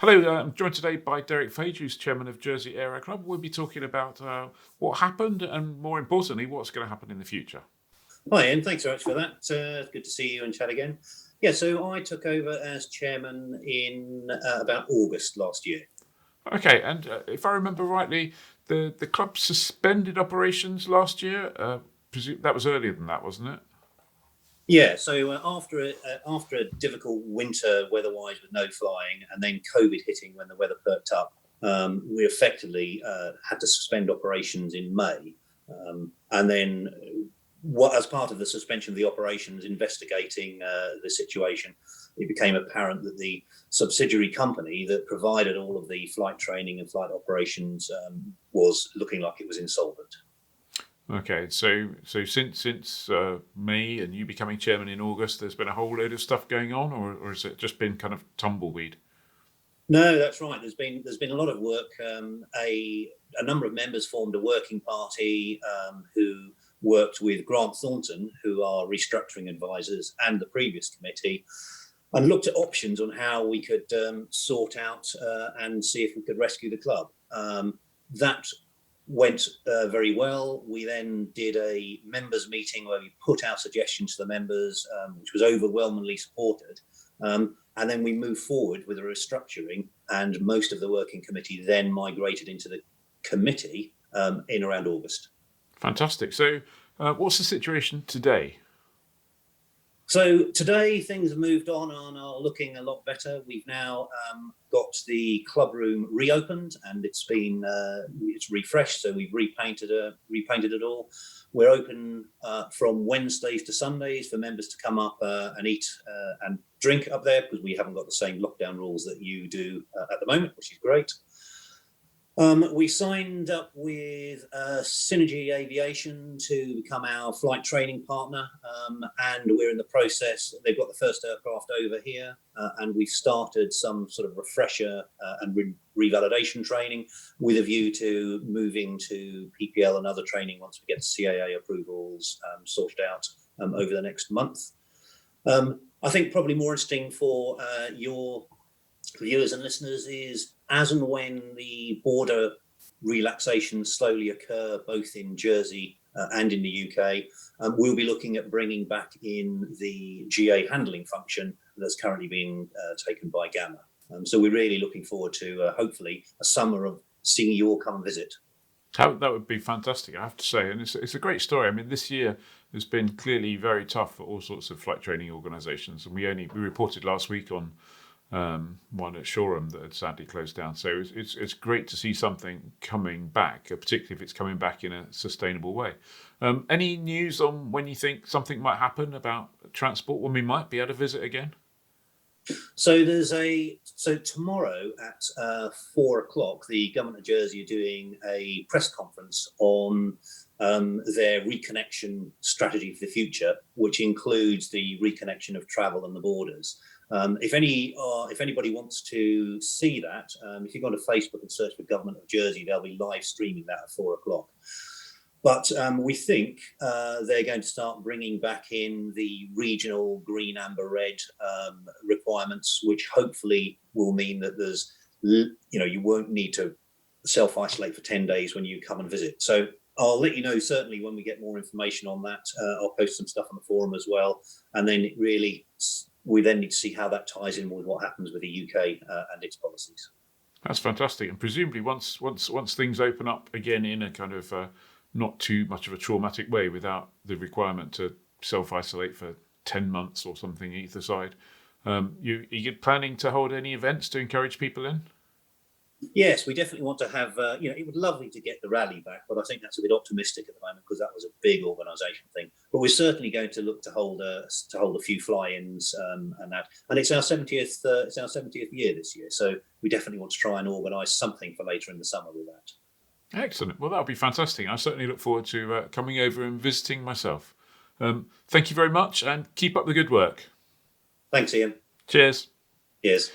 Hello, I'm joined today by Derek Fage, who's chairman of Jersey Aero Club. We'll be talking about what happened and, more importantly, what's going to happen in the future. Hi, Ian. Thanks very much for that. Good to see you and chat again. Yeah, so I took over as chairman in about August last year. Okay, and if I remember rightly, the club suspended operations last year. That was earlier than that, wasn't it? Yeah, so after a difficult winter weather-wise with no flying, and then COVID hitting when the weather perked up, we effectively had to suspend operations in May, and then as part of the suspension of the operations, investigating the situation, it became apparent that the subsidiary company that provided all of the flight training and flight operations was looking like it was insolvent. Okay, so since May and you becoming chairman in August, there's been a whole load of stuff going on, or has it just been kind of tumbleweed? No, that's right. There's been a lot of work. A number of members formed a working party who worked with Grant Thornton, who are restructuring advisors, and the previous committee, and looked at options on how we could sort out and see if we could rescue the club. That went very well. We then did a members meeting where we put our suggestions to the members, which was overwhelmingly supported. And then we moved forward with a restructuring, and most of the working committee then migrated into the committee in around August. Fantastic. So what's the situation today? So today things have moved on and are looking a lot better. We've now got the club room reopened, and it's refreshed. So we've repainted it all. We're open from Wednesdays to Sundays for members to come up and eat and drink up there, because we haven't got the same lockdown rules that you do at the moment, which is great. We signed up with Synergy Aviation to become our flight training partner, and we're in the process. They've got the first aircraft over here, and we've started some sort of refresher and revalidation training with a view to moving to PPL and other training once we get CAA approvals sorted out over the next month. I think probably more interesting for your viewers and listeners is, as and when the border relaxations slowly occur, both in Jersey and in the UK, we'll be looking at bringing back in the GA handling function that's currently being taken by Gamma. So we're really looking forward to hopefully a summer of seeing you all come and visit. That would be fantastic, I have to say. And it's a great story. I mean, this year has been clearly very tough for all sorts of flight training organisations. And we reported last week on one at Shoreham that had sadly closed down. So it's great to see something coming back, particularly if it's coming back in a sustainable way. Any news on when you think something might happen about transport, when we might be able to visit again? So tomorrow at 4:00, the government of Jersey are doing a press conference on their reconnection strategy for the future, which includes the reconnection of travel and the borders. If anybody wants to see that, if you go to Facebook and search for Government of Jersey, they'll be live streaming that at 4:00. But we think they're going to start bringing back in the regional green, amber, red requirements, which hopefully will mean that you won't need to self-isolate for 10 days when you come and visit. So I'll let you know certainly when we get more information on that. I'll post some stuff on the forum as well, and then we then need to see how that ties in with what happens with the UK and its policies. That's fantastic. And presumably once things open up again in a kind of not too much of a traumatic way, without the requirement to self-isolate for 10 months or something either side, you planning to hold any events to encourage people in? Yes, we definitely want to have, it would be lovely to get the rally back, but I think that's a bit optimistic at the moment because that was a big organisation thing. But we're certainly going to look to hold a few fly-ins and that. And it's our 70th year this year, so we definitely want to try and organise something for later in the summer with that. Excellent. Well, that'll be fantastic. I certainly look forward to coming over and visiting myself. Thank you very much, and keep up the good work. Thanks, Ian. Cheers. Cheers.